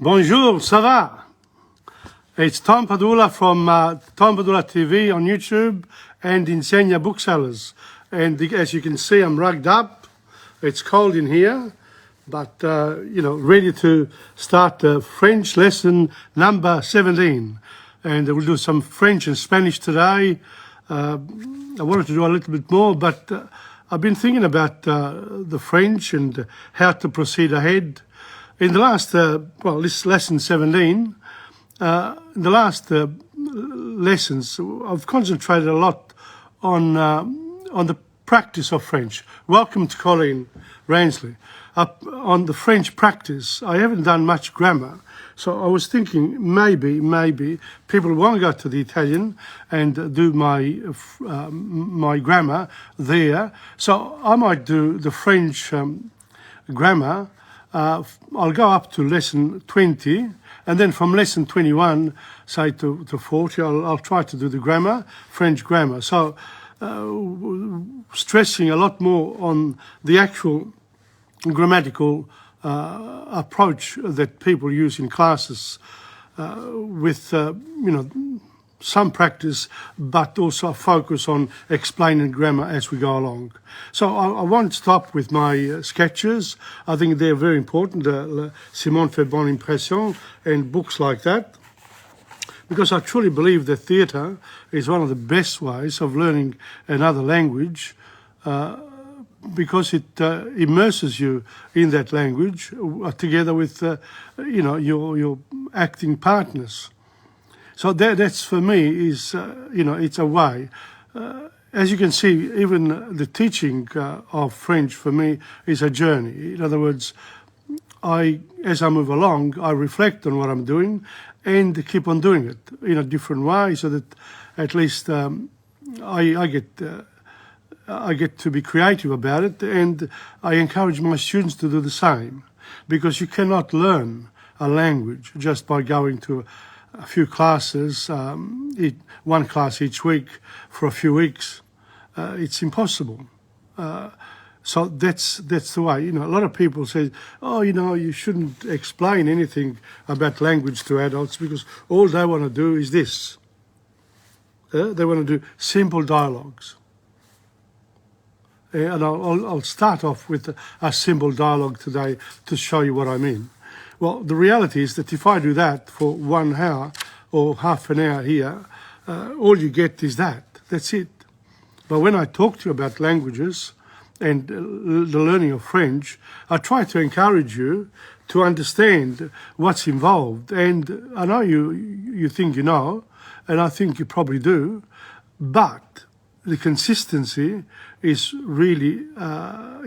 Bonjour, ça va? It's Tom Padula from TomPadulaTV on YouTube and Insegna Booksellers. And as you can see, I'm rugged up. It's cold in here, but ready to start French lesson number 17. And we'll do some French and Spanish today. I wanted to do a little bit more, but I've been thinking about the French and how to proceed ahead. In the last, this lesson 17, in the last lessons, I've concentrated a lot on the practice of French. Welcome to Colleen Ransley. On the French practice, I haven't done much grammar. So I was thinking maybe people want to go to the Italian and do my grammar there. So I might do the French grammar. I'll go up to lesson 20, and then from lesson 21, say to 40, I'll try to do the grammar, French grammar. So stressing a lot more on the actual grammatical approach that people use in classes with, some practice, but also a focus on explaining grammar as we go along. So I won't stop with my sketches. I think they're very important, Simone fait bonne impression, and books like that, because I truly believe that theatre is one of the best ways of learning another language, because it immerses you in that language together with, your acting partners. So that's for me is, it's a way. As you can see, even the teaching of French for me is a journey. In other words, as I move along, I reflect on what I'm doing and keep on doing it in a different way, so that at least I get to be creative about it, and I encourage my students to do the same, because you cannot learn a language just by going to a few classes, one class each week for a few weeks. It's impossible. So that's the way. A lot of people say, you shouldn't explain anything about language to adults because all they want to do is this. They want to do simple dialogues. And I'll start off with a simple dialogue today to show you what I mean. Well, the reality is that if I do that for 1 hour or half an hour here, all you get is that. That's it. But when I talk to you about languages and the learning of French, I try to encourage you to understand what's involved. And I know you think you know, and I think you probably do, but the consistency is really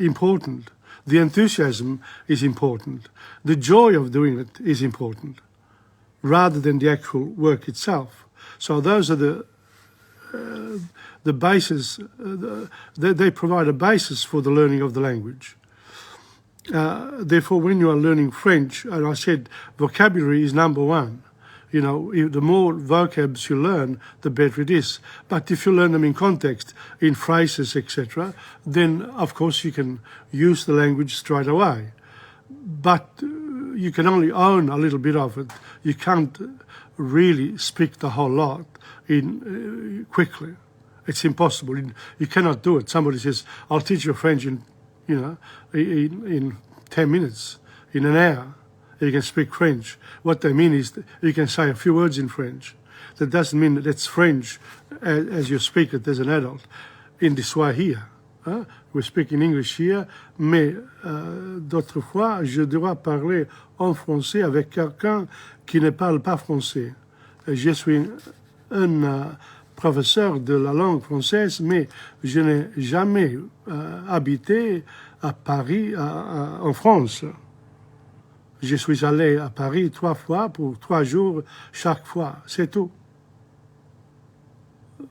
important. The enthusiasm is important. The joy of doing it is important, rather than the actual work itself. So those are the basis. They provide a basis for the learning of the language. Therefore, when you are learning French, and I said vocabulary is number one. The more vocabs you learn, the better it is. But if you learn them in context, in phrases, etc., then, of course, you can use the language straight away. But you can only own a little bit of it. You can't really speak the whole lot quickly. It's impossible. You cannot do it. Somebody says, I'll teach you French in 10 minutes, in an hour. You can speak French. What they mean is that you can say a few words in French. That doesn't mean that it's French as you speak it as an adult. In this way here. We speak in English here, mais d'autres fois, je dois parler en français avec quelqu'un qui ne parle pas français. Je suis un professeur de la langue française, mais je n'ai jamais habité à Paris, en France. Je suis allé à Paris 3 fois pour 3 jours chaque fois, c'est tout.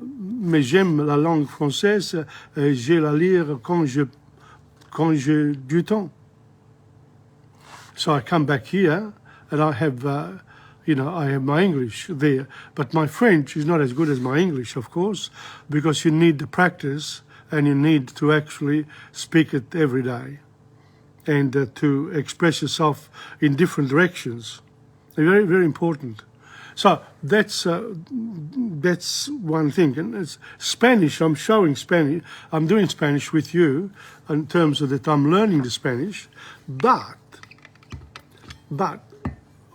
Mais j'aime la langue française, je la lire quand j'ai du temps. So I come back here and I have, I have my English there. But my French is not as good as my English, of course, because you need the practice and you need to actually speak it every day. And to express yourself in different directions. Very, very important. So that's one thing. And it's Spanish, I'm showing Spanish. I'm doing Spanish with you in terms of that I'm learning the Spanish, but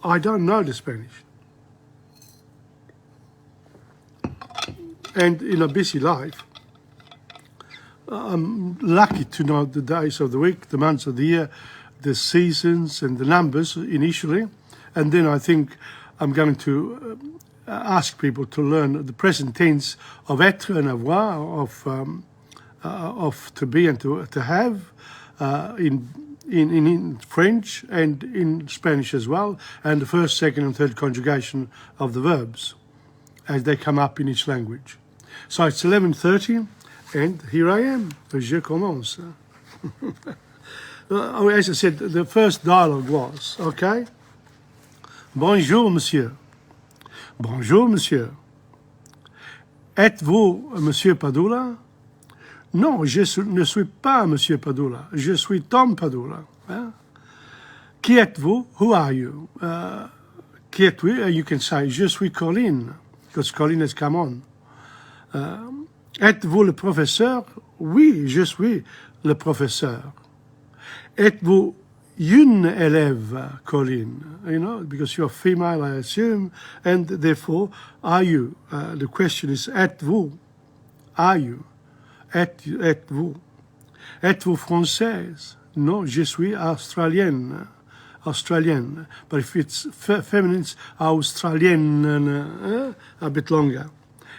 I don't know the Spanish. And in a busy life, I'm lucky to know the days of the week, the months of the year, the seasons and the numbers initially. And then I think I'm going to ask people to learn the present tense of être and avoir, of to be and to have, in French and in Spanish as well, and the first, second and third conjugation of the verbs as they come up in each language. So it's 11:30 and here I am. Je commence. As I said, the first dialogue was, okay? Bonjour, monsieur. Bonjour, monsieur. Êtes-vous monsieur Padula? Non, je ne suis pas monsieur Padula. Je suis Tom Padula. Qui êtes-vous? Who are you? Qui êtes-vous? You can say, je suis Colin, because Colin has come on. Êtes-vous le professeur? Oui, je suis le professeur. Êtes-vous une élève, Colin? You know, because you're female, I assume, and therefore, are you? The question is, êtes-vous? Are you? Êtes-vous? Êtes-vous française? Non, je suis australienne. Australienne. But if it's feminine, it's australienne, a bit longer.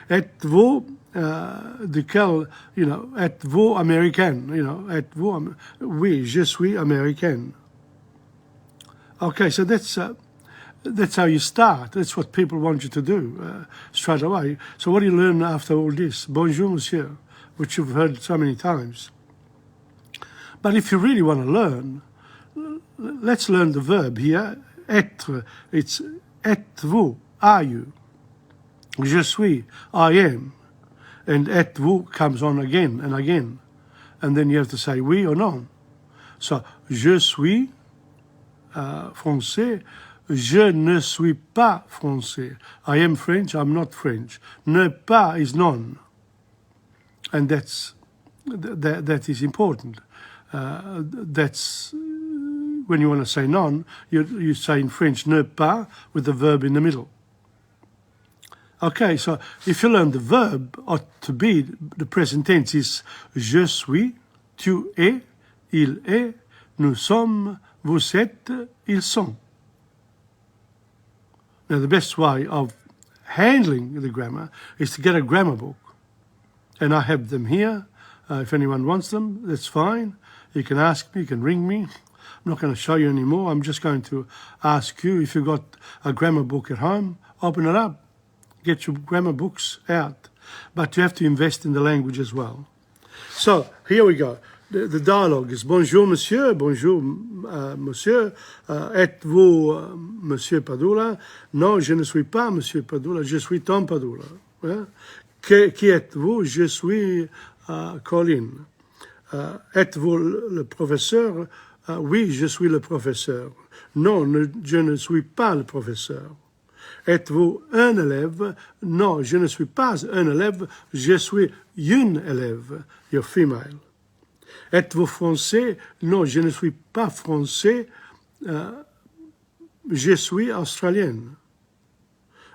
Êtes-vous de quel, you know, êtes-vous américaine? You know, êtes-vous, oui, je suis américaine. Okay, so that's how you start. That's what people want you to do straight away. So what do you learn after all this? Bonjour, monsieur, which you've heard so many times. But if you really want to learn, let's learn the verb here. Être, it's êtes-vous, are you? Je suis, I am. And êtes-vous comes on again and again. And then you have to say oui or non. So, je suis français. Je ne suis pas français. I am French, I'm not French. Ne pas is non. And that is important. That's when you want to say non, you say in French ne pas with the verb in the middle. Okay, so if you learn the verb, or to be, the present tense is je suis, tu es, il est, nous sommes, vous êtes, ils sont. Now, the best way of handling the grammar is to get a grammar book. And I have them here. If anyone wants them, that's fine. You can ask me, you can ring me. I'm not going to show you anymore. I'm just going to ask you if you've got a grammar book at home, open it up. Get your grammar books out. But you have to invest in the language as well. So, here we go. The dialogue is bonjour monsieur, bonjour monsieur, êtes-vous monsieur Padula? Non, je ne suis pas monsieur Padula, je suis Tom Padula. Qui êtes-vous? Je suis Colin. Êtes-vous le professeur? Oui, je suis le professeur. Non, je ne suis pas le professeur. Êtes-vous un élève? Non, je ne suis pas un élève, je suis une élève. You're female. Êtes-vous français? Non, je ne suis pas français, je suis australienne.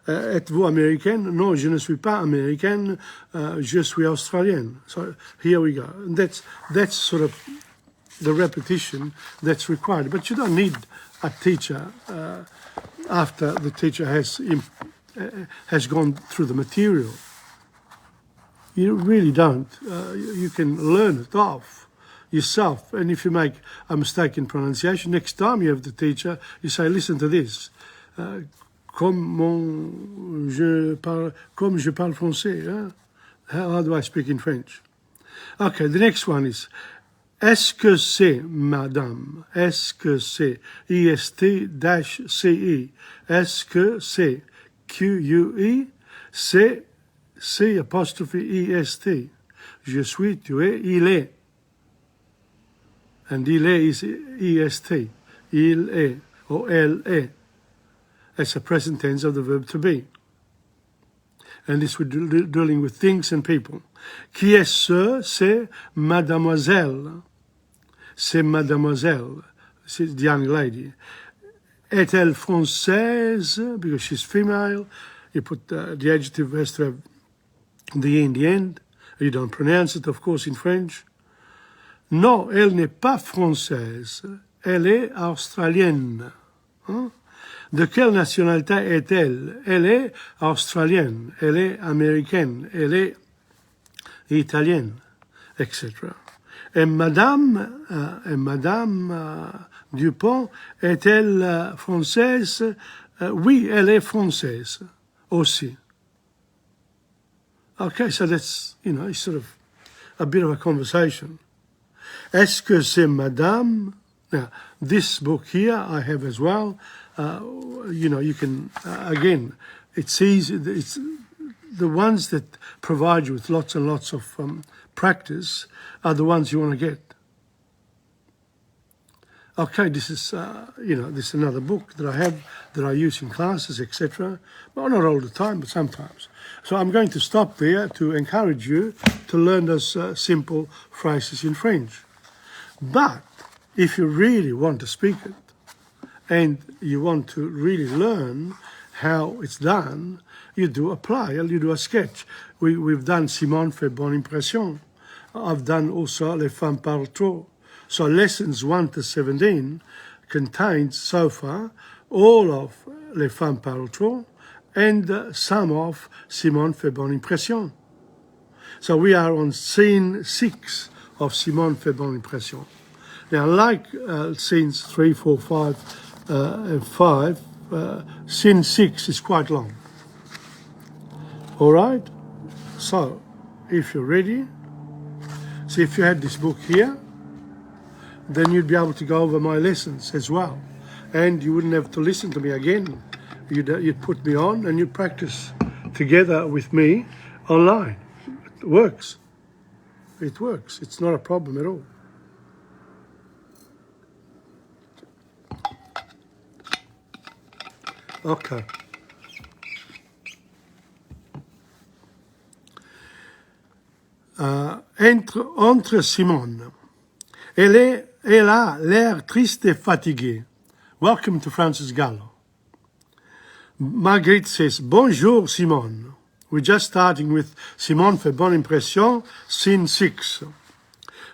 Êtes-vous américaine? Non, je ne suis pas américaine, je suis australienne. So here we go. And that's sort of the repetition that's required. But you don't need a teacher after the teacher has gone through the material. You really don't. You can learn it off yourself. And if you make a mistake in pronunciation, next time you have the teacher, you say, listen to this. Comme je parle français. Hein? How do I speak in French? Okay, the next one is, est-ce que c'est, madame? Est-ce que c'est? E-S-T-C-E. Est-ce que c'est? Q-U-E. C'est C'' E-S-T. Je suis, tu es, il est. And il est is E-S-T. Il est, or elle est. It's a present tense of the verb to be. And this we're dealing with things and people. Qui est ce? C'est mademoiselle. C'est mademoiselle. C'est the young lady. Est-elle française? Because she's female. You put the adjective has to have the E in the end. You don't pronounce it, of course, in French. Non, elle n'est pas française. Elle est australienne. Hein? De quelle nationalité est-elle? Elle est australienne. Elle est américaine. Elle est italienne, etc. Et Madame Dupont est-elle française? Oui, elle est française aussi. Okay, so that's, it's sort of a bit of a conversation. Est-ce que c'est Madame? Now, this book here I have as well. You can, again, it's easy. It's the ones that provide you with lots and lots of practice are the ones you want to get. Okay, this is, this is another book that I have that I use in classes, etc. Well, not all the time, but sometimes. So I'm going to stop there to encourage you to learn those simple phrases in French. But if you really want to speak it and you want to really learn how it's done, you do a play, you do a sketch. We've done Simone fait bonne impression. I've done also Les femmes parlent trop. So lessons 1 to 17 contains so far all of Les femmes parlent trop and some of Simone fait bonne impression. So we are on scene 6 of Simone fait bonne impression. Now, like scenes 3, 4, 5, and 5, scene 6 is quite long. All right? So, if you're ready, so if you had this book here, then you'd be able to go over my lessons as well. And you wouldn't have to listen to me again. You'd put me on and you'd practice together with me online. It works. It works. It's not a problem at all. Okay. Entre Simone. Elle a l'air triste et fatiguée. Welcome to Francis Gallo. Marguerite says, Bonjour, Simone. We're just starting with Simone fait bonne impression, scene 6.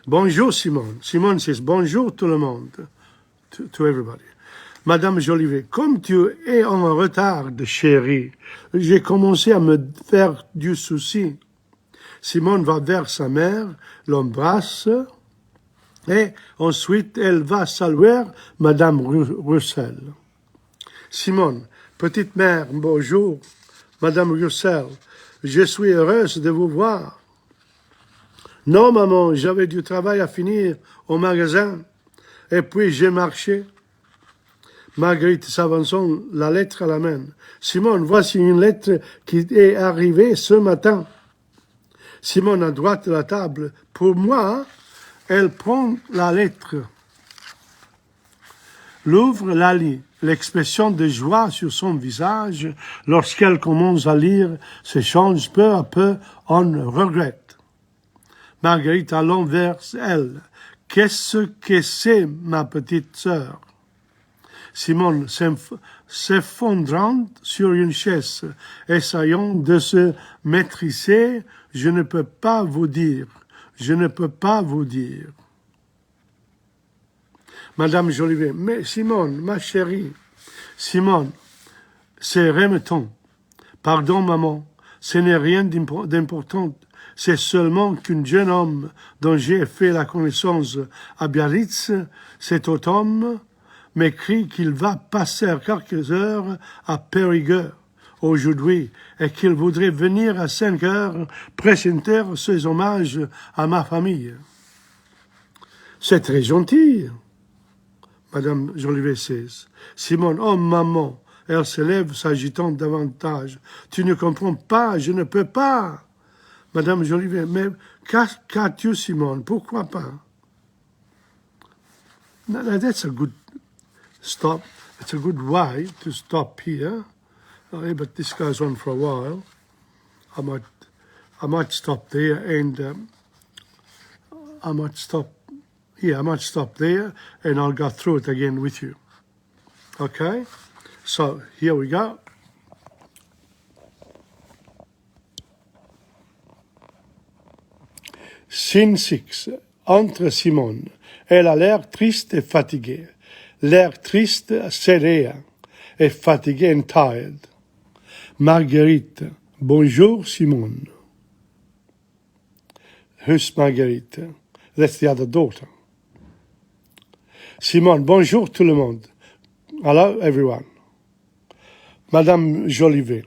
Bonjour, Simone. Simone says, Bonjour tout le monde. To everybody. Madame Jolivet, comme tu es en retard, chérie, j'ai commencé à me faire du souci. Simone va vers sa mère, l'embrasse, et ensuite elle va saluer Madame Roussel. Simone, petite mère, bonjour. Madame Roussel, je suis heureuse de vous voir. Non, maman, j'avais du travail à finir au magasin, et puis j'ai marché. Marguerite s'avançant, la lettre à la main. Simone, voici une lettre qui est arrivée ce matin. Simone à droite de la table. Pour moi, elle prend la lettre, l'ouvre, la lit. L'expression de joie sur son visage, lorsqu'elle commence à lire, se change peu à peu en regrette. Marguerite allant vers elle. Qu'est-ce que c'est, ma petite sœur? Simone s'effondrant sur une chaise, essayant de se maîtriser, je ne peux pas vous dire, je ne peux pas vous dire. Madame Jolivet, mais Simone, ma chérie, Simone, c'est remettant. Pardon, maman, ce n'est rien d'important, c'est seulement qu'un jeune homme dont j'ai fait la connaissance à Biarritz, cet automne, m'écrit qu'il va passer quelques heures à Périgueux aujourd'hui et qu'il voudrait venir à 5 heures présenter ses hommages à ma famille. C'est très gentil, Madame Jolivet says. Simone, oh maman, elle se lève s'agitant davantage. Tu ne comprends pas, je ne peux pas. Madame Jolivet, mais qu'as-tu, Simone? Pourquoi pas? Now, that's a good stop. it's a good way to stop here. But this goes on for a while. I might stop there, and I might stop there, and I'll go through it again with you. Okay, so here we go. Scene 6. Entre Simone. Elle a l'air triste et fatiguée. L'air triste, séreux, et fatiguée and tired. Marguerite. Bonjour, Simone. Who's Marguerite? That's the other daughter. Simone. Bonjour tout le monde. Hello, everyone. Madame Jolivet.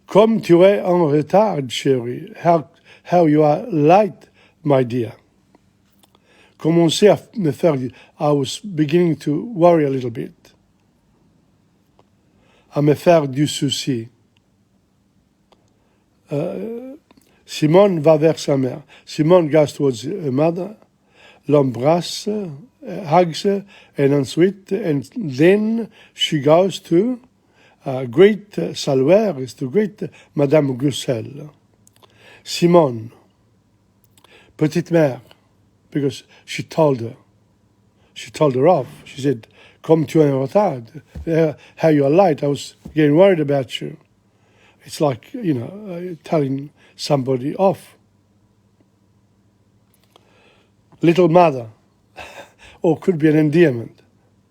Comme tu es en retard, chérie. How you are late, my dear. Commencé à me faire... I was beginning to worry a little bit. À me faire du souci. Simone va vers sa mère. Simone goes towards her mother, l'embrasse, hugs her, and ensuite, and then she goes to greet, saluer is to greet Madame Grussel. Simone, petite mère, because she told her off. She said, comme tu es en retard, how you are late, I was getting worried about you. It's like, telling somebody off. Little mother, or could be an endearment,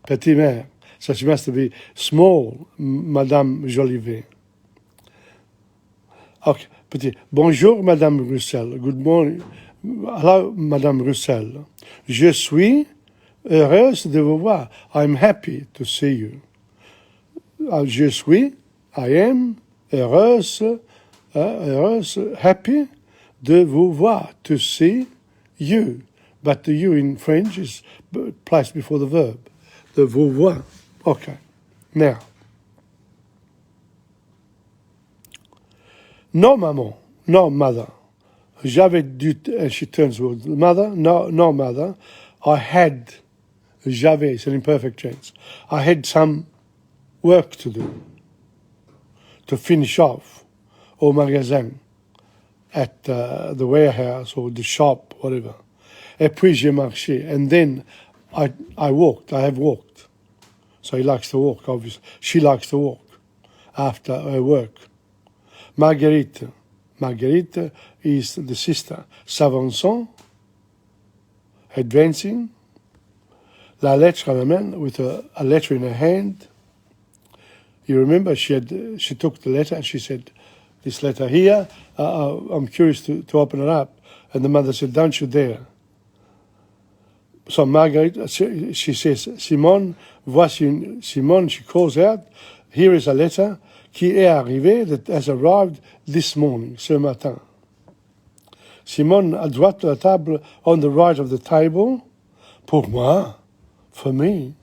petite mère. So she must be small, Madame Jolivet. Okay, petit. Bonjour, Madame Roussel. Good morning. Hello, Madame Roussel. Je suis heureuse de vous voir. I'm happy to see you. Je suis, I am, heureuse, happy de vous voir, to see you. But the you in French is placed before the verb. De vous voir. Okay. Now. No, maman. No, mother. J'avais dû, and she turns towards the mother. No, mother. J'avais, it's an imperfect tense. I had some work to do, to finish off, au magasin, at the warehouse or the shop, whatever. Et puis j'ai marché, and then I walked. I have walked. So he likes to walk, obviously. She likes to walk after her work. Marguerite. Marguerite is the sister. S'avançant, advancing. La lettre à la main, with a letter in her hand. You remember she took the letter and she said, this letter here, I'm curious to open it up. And the mother said, don't you dare. So Marguerite, she says, Simone, voici Simone, she calls out, here is a letter qui est arrivé, that has arrived this morning, ce matin. Simone, à droite de la table, on the right of the table, pour moi, for me.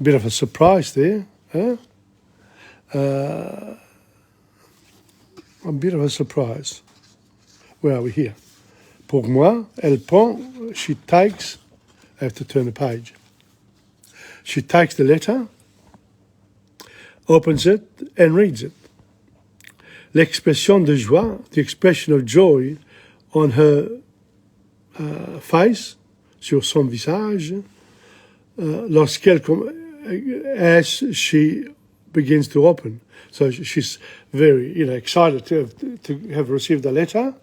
A bit of a surprise there, eh? A bit of a surprise. Where are we here? Pour moi, elle prend, she takes, I have to turn the page. She takes the letter, opens it, and reads it. L'expression de joie, the expression of joy on her face, sur son visage, as she begins to open. So she's very, excited to have received the letter.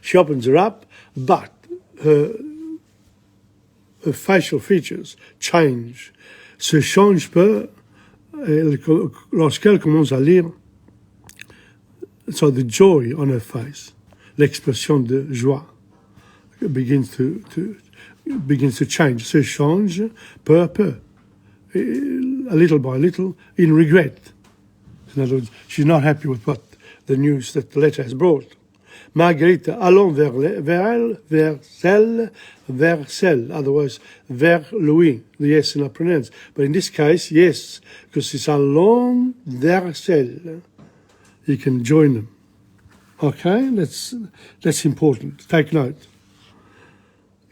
She opens her up, but her facial features change. Se change peu lorsqu'elle commence à lire. So the joy on her face, l'expression de joie, begins to change. Se change peu à peu, a little by little, in regret. In other words, she's not happy with what the news that the letter has brought. Marguerite, allons vers celle, otherwise vers Louis. The S is not pronounced. But in this case, yes, because it's allons vers celle. You can join them. Okay, that's important. Take note.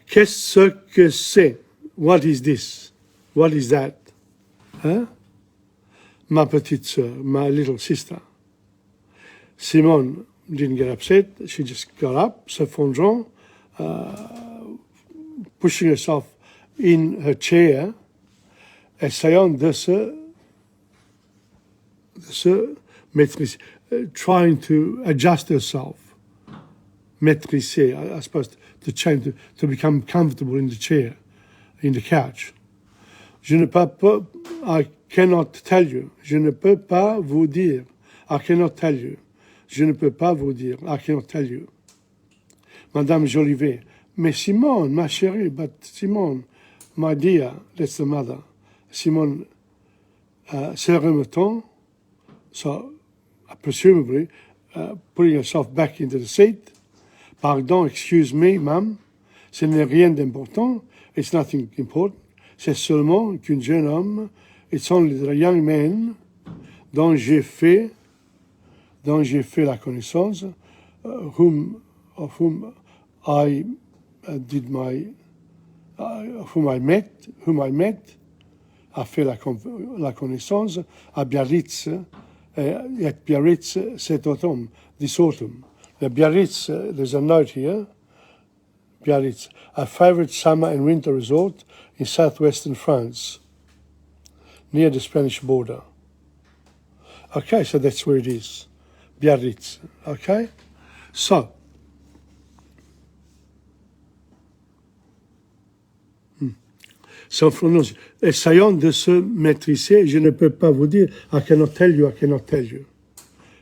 Qu'est-ce que c'est? What is this? What is that? Hein? Ma petite sœur, my little sister. Simone didn't get upset. She just got up, s'effondrant, pushing herself in her chair, essayant de se maîtriser, trying to adjust herself. Maîtriser, I suppose, to change, to become comfortable in the chair, in the couch. Je ne peux pas, I cannot tell you. Je ne peux pas vous dire. I cannot tell you. Je ne peux pas vous dire. I cannot tell you. Madame Jolivet. Mais Simone, ma chérie, but Simone, my dear, that's the mother. Simone se remettant, so presumably putting herself back into the seat. Pardon, excuse me, ma'am. Ce n'est rien d'important. It's nothing important. C'est seulement qu'un jeune homme, it's only the young man dont j'ai fait la connaissance, whom I met, a fait la connaissance à Biarritz, at Biarritz cet automne, this autumn. The Biarritz, there's a note here, Biarritz, a favorite summer and winter resort in southwestern France, near the Spanish border. Okay, so that's where it is, Biarritz, okay? So, essayons de se maîtriser, je ne peux pas vous dire, I cannot tell you,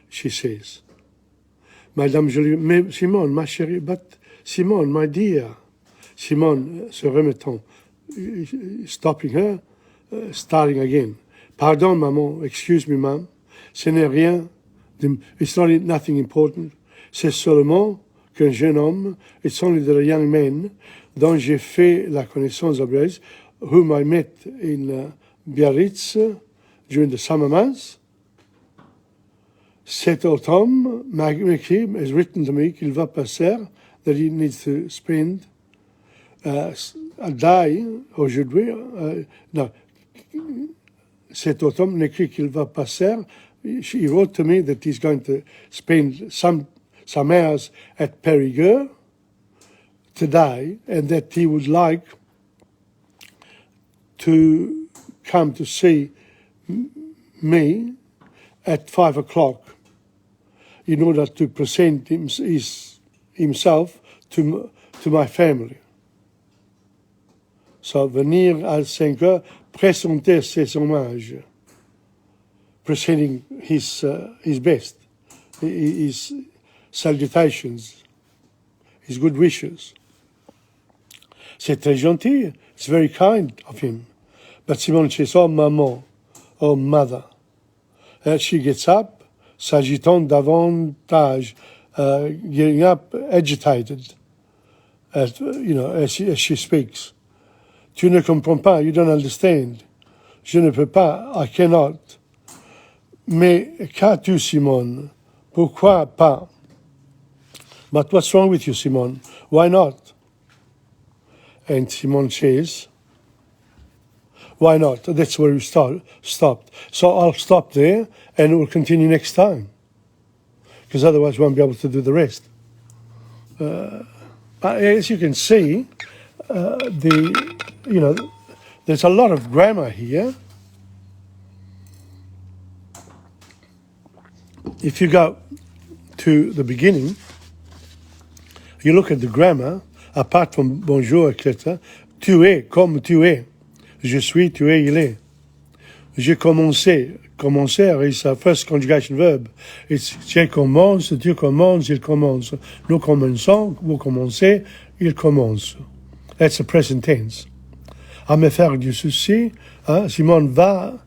she says. Madame Jolie, mais Simone, ma chérie, but Simone, my dear. Simone se remettant, stopping her, starting again. Pardon, maman, excuse me, ma'am. Ce n'est rien, it's nothing important. C'est seulement qu'un jeune homme, it's only the young man, dont j'ai fait la connaissance à Biarritz, whom I met in Biarritz during the summer months. Cet automne, McKim has written to me qu'il va passer, that he needs to spend a day aujourd'hui. No, cet automne n'écrit qu'il va passer. He wrote to me that he's going to spend some hours at Périgueux today, and that he would like to come to see me at 5 o'clock in order to present himself to my family. So, venir à 5 heures, présenter ses hommages, presenting his best, his salutations, his good wishes. C'est très gentil. It's very kind of him. But Simone says, oh, maman, oh, mother. She gets up, s'agitant davantage, getting up, agitated, as she speaks. Tu ne comprends pas, you don't understand. Je ne peux pas, I cannot. Mais qu'as-tu, Simone? Pourquoi pas? But what's wrong with you, Simone? Why not? And Simone says, why not? That's where we stopped. So I'll stop there and we'll continue next time. Because otherwise we won't be able to do the rest. But as you can see, there's a lot of grammar here. If you go to the beginning, you look at the grammar, apart from bonjour, etc. Tu es comme tu es. Je suis, tu es, il est. J'ai commencé. Commencer is a first conjugation verb. It's j'ai commence, tu commences, il commence. Nous commençons, vous commencez, il commence. That's the present tense. À me faire du souci, Simone va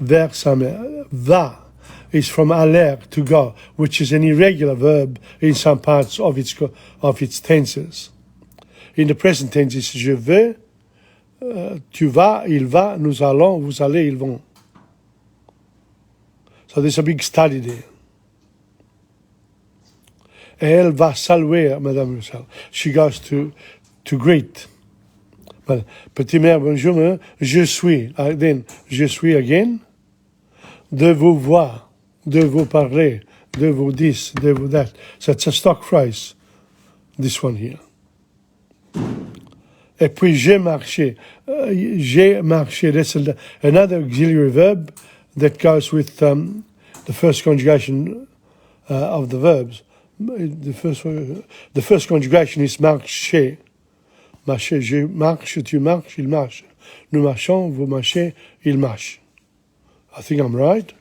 vers sa mère. Va is from aller, to go, which is an irregular verb in some parts of its tenses. In the present tense, it's je vais, tu vas, il va, nous allons, vous allez, ils vont. So there's a big study there. Elle va saluer Madame Roussel. She goes to greet Voilà. Petit mère, bonjour, hein. Je suis. Then, je suis again. De vous voir, de vous parler, de vous this, de vous that. So it's a stock phrase, this one here. Et puis j'ai marché. J'ai marché. That's another auxiliary verb that goes with the first conjugation of the verbs. The first conjugation is marcher. Marcher, je marche, tu marches, il marche. Nous marchons, vous marchez, il marche. I think I'm right.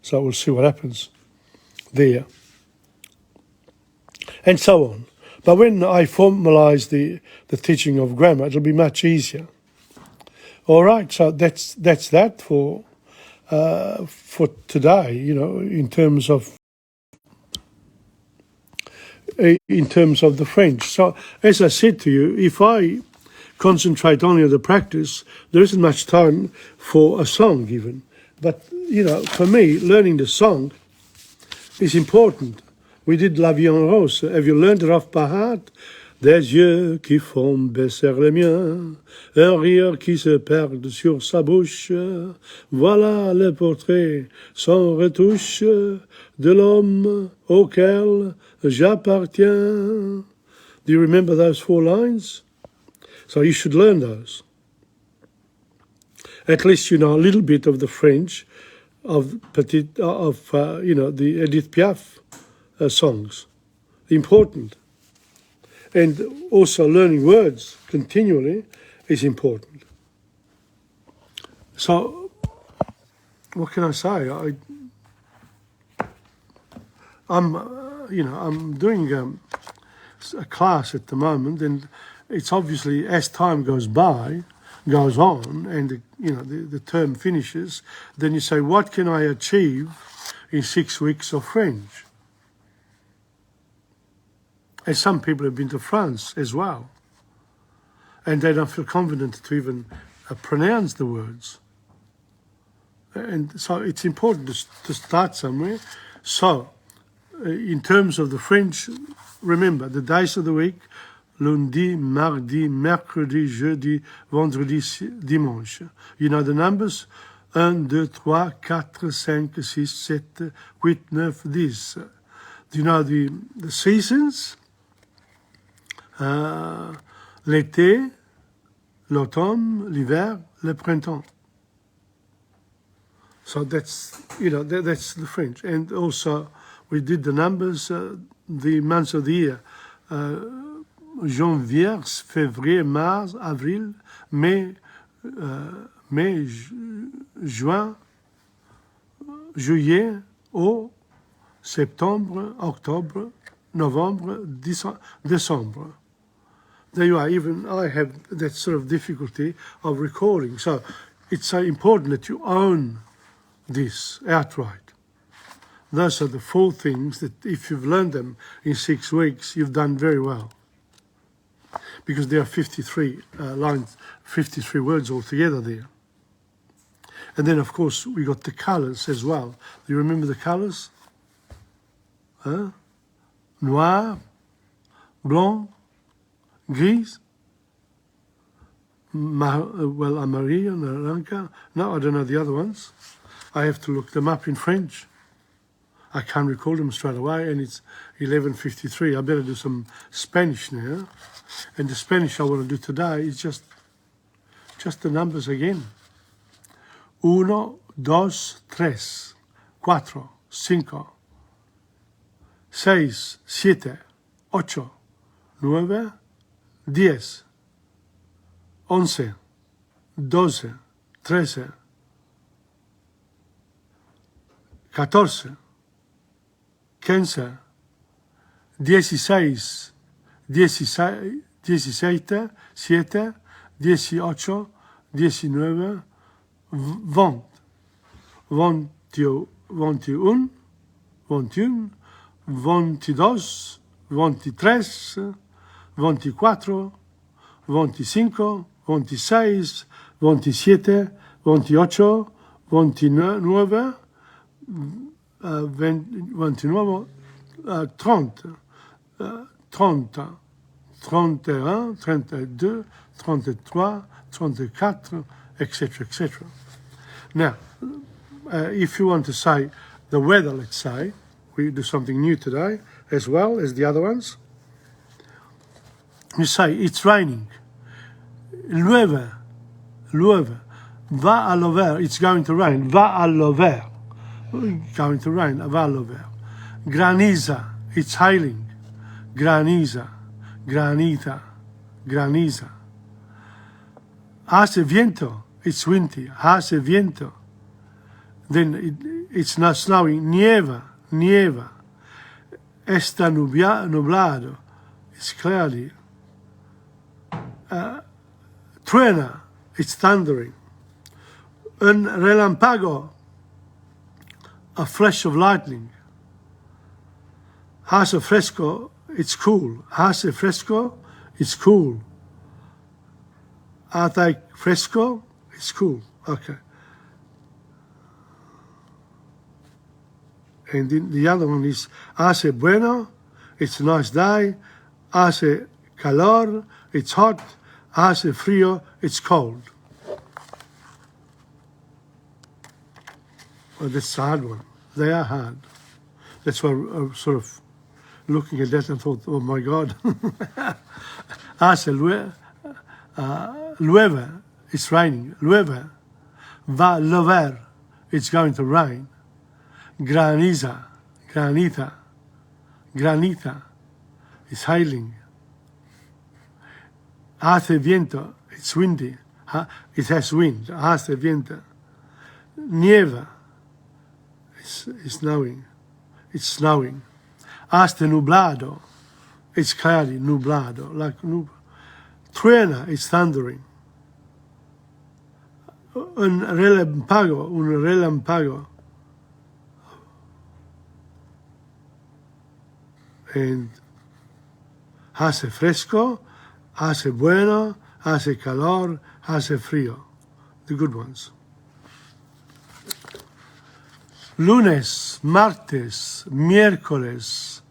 So we'll see what happens there. And so on. But when I formalise the teaching of grammar, it'll be much easier. All right, so that's that for today. You know, in terms of the French. So as I said to you, if I concentrate only on the practice, there isn't much time for a song even. But you know, for me, learning the song is important. We did La Vie en Rose. Have you learned it off by heart? Des yeux qui font baisser les miens, un rire qui se perd sur sa bouche. Voilà le portrait sans retouche de l'homme auquel j'appartiens. Do you remember those 4 lines? So you should learn those. At least you know a little bit of the French of the Edith Piaf songs. Important. And also learning words continually is important. So, what can I say? I'm doing a class at the moment, and it's obviously as time goes on, and the term finishes, then you say, what can I achieve in 6 weeks of French? And some people have been to France as well, and they don't feel confident to even pronounce the words. And so it's important to start somewhere. So, in terms of the French, remember the days of the week: lundi, mardi, mercredi, jeudi, vendredi, dimanche. You know the numbers? 1, 2, 3, 4, 5, 6, 7, 8, 9, 10. Do you know the seasons? L'été, l'automne, l'hiver, le printemps. So that's the French. And also we did the numbers, the months of the year. Janvier, février, mars, avril, mai, juin, juillet, août, septembre, octobre, novembre, décembre. There you are. Even I have that sort of difficulty of recalling. So it's so important that you own this outright. Those are the 4 things that if you've learned them in 6 weeks, you've done very well. Because there are 53 lines, 53 words altogether there. And then, of course, we got the colours as well. Do you remember the colours? Noir, blanc, gris, amarillo, naranja. No, I don't know the other ones. I have to look them up in French. I can't recall them straight away, and it's 11:53. I better do some Spanish now. And the Spanish I want to do today is just the numbers again. 1, 2, 3, 4, 5, 6, 7, 8, 9, 10, 11, 12, 13, 14, 15, 16, 17, 18, 19, 20, 21, 22, 22, 23, 24, 25, 26, 27, 28, 29, 29, 30, 30, 31, 32, 33, 34, etc., etc. Now, if you want to say the weather, let's say, we do something new today as well as the other ones. You say, it's raining. Llueve, llueve. Va a llover, it's going to rain. Va a llover. Going to rain, va a llover. Graniza, it's hailing. Graniza, granita, graniza. Hace viento, it's windy. Hace viento. Then it's not snowing. Nieva, nieva. Está nublado, it's cloudy. Truena, it's thundering. Un relampago, a flash of lightning. Hace fresco, it's cool. Hace fresco, it's cool. Hace fresco, it's cool. Okay. And then the other one is hace bueno, it's a nice day. Hace calor, it's hot. Hace frío, it's cold. Well, that's a hard one. They are hard. That's why I was sort of looking at that and thought, oh my God. Hace llueve, it's raining. Llueve, va llover, it's going to rain. Graniza, granita, granita, it's hailing. Hace viento, it's windy. It has wind. Hace viento. Nieva, it's snowing. It's snowing. Hace nublado, it's cloudy, nublado, like truena, it's thundering. Un relampago. And hace fresco, hace bueno, hace calor, hace frío. The good ones. Lunes, martes, miércoles,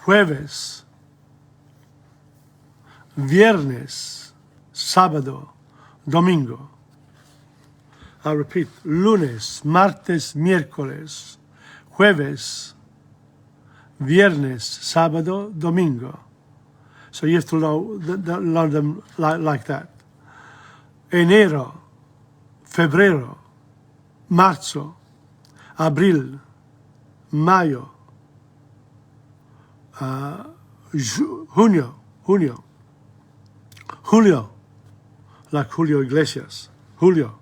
jueves, viernes, sábado, domingo. I repeat, lunes, martes, miércoles, jueves, viernes, sábado, domingo. So you have to learn them like that. Enero, febrero, marzo, abril, mayo, junio, julio, like Julio Iglesias, julio,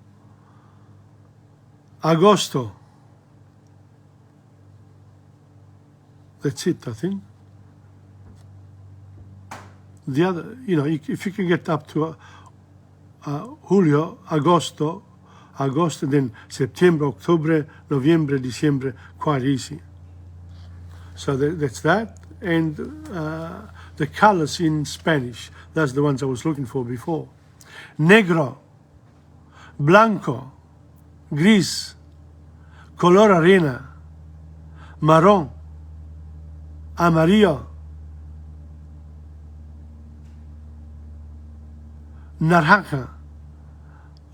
agosto. That's it, I think. The other, if you can get up to julio, agosto, then September, October, November, December, quite easy. So that's that. And the colors in Spanish, that's the ones I was looking for before. Negro, blanco, gris, color arena, marrón, amarillo, naranja,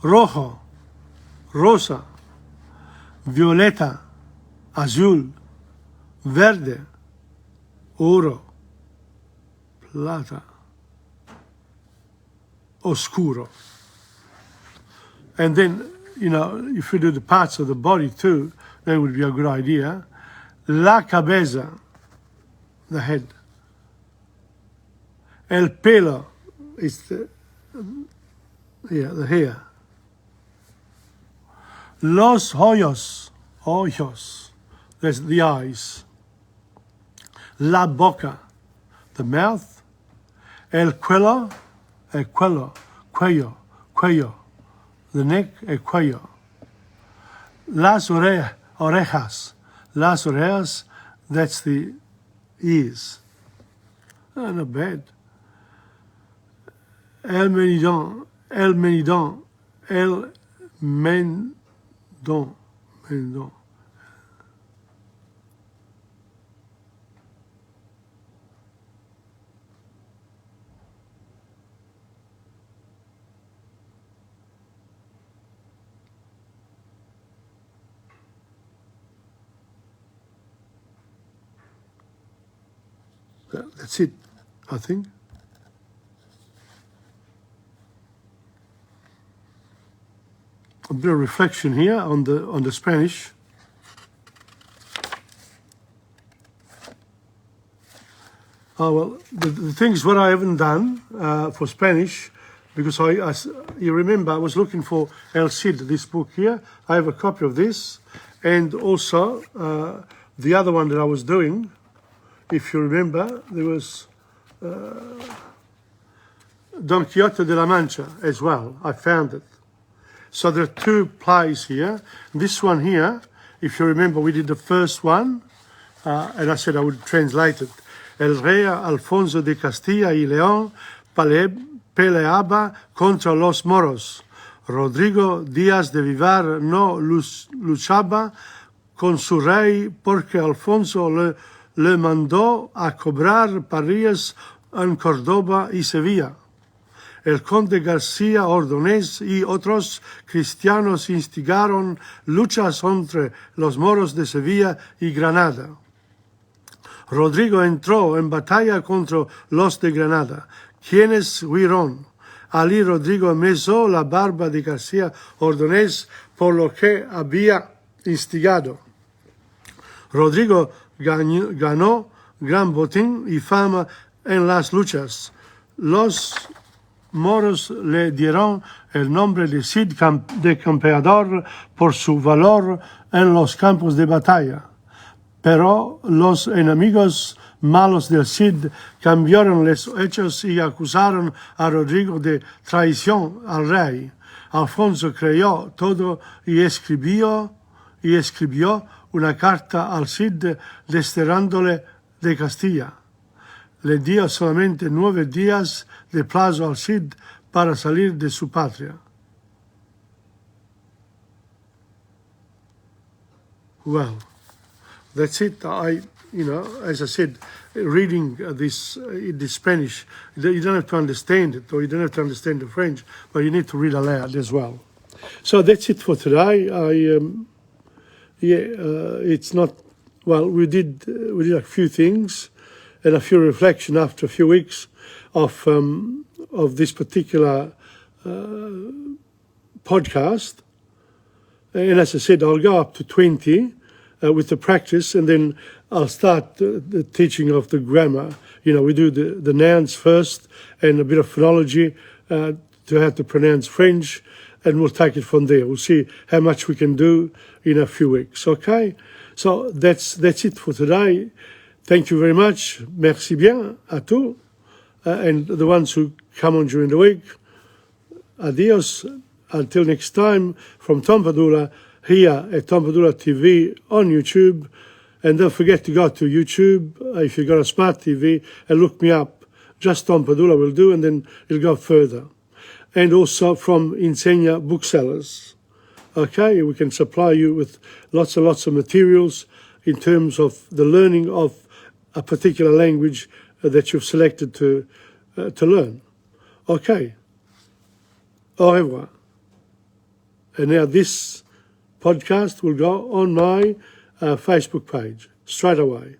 rojo, rosa, violeta, azul, verde, oro, plata, oscuro. And then, if you do the parts of the body too, that would be a good idea. La cabeza, the head. El pelo is the hair. Los ojos, that's the eyes. La boca, the mouth. El cuello, cuello, the neck, el cuello. Las orejas, that's the ears. Oh, not bad. El menidón, That's it, I think. A bit of reflection here on the Spanish. Oh, well, the things what I haven't done for Spanish, because you remember I was looking for El Cid, this book here. I have a copy of this, and also the other one that I was doing, if you remember, there was Don Quixote de la Mancha as well. I found it. So there are two plays here. This one here, if you remember, we did the first one, and I said I would translate it. El rey Alfonso de Castilla y León peleaba contra los moros. Rodrigo Díaz de Vivar no luchaba con su rey porque Alfonso le mandó a cobrar parillas en Córdoba y Sevilla. El conde García Ordóñez y otros cristianos instigaron luchas entre los moros de Sevilla y Granada. Rodrigo entró en batalla contra los de Granada, quienes huyeron. Allí Rodrigo mesó la barba de García Ordóñez por lo que había instigado. Rodrigo ganó gran botín y fama en las luchas. Los moros le dieron el nombre de Cid de campeador por su valor en los campos de batalla. Pero los enemigos malos del Cid cambiaron los hechos y acusaron a Rodrigo de traición al rey. Alfonso creyó todo y escribió una carta al Cid desterrándole de Castilla. Le dio solamente 9 días de plazo al Cid para salir de su patria. Well, that's it. As I said, reading this Spanish, you don't have to understand it, or you don't have to understand the French, but you need to read aloud as well. So that's it for today. It's not, well, we did a few things and a few reflection after a few weeks of this particular podcast. And as I said, I'll go up to 20 with the practice, and then I'll start the teaching of the grammar. We do the nouns first and a bit of phonology to have to pronounce French, and we'll take it from there. We'll see how much we can do in a few weeks, okay? So that's it for today. Thank you very much. Merci bien à tous. And the ones who come on during the week, adios. Until next time, from Tom Padula, here at TomPadulaTV on YouTube. And don't forget to go to YouTube if you've got a smart TV and look me up. Just Tom Padula will do, and then it'll go further. And also from Insegna Booksellers. Okay, we can supply you with lots and lots of materials in terms of the learning of a particular language that you've selected to learn. Okay. Au revoir. And now this podcast will go on my Facebook page straight away.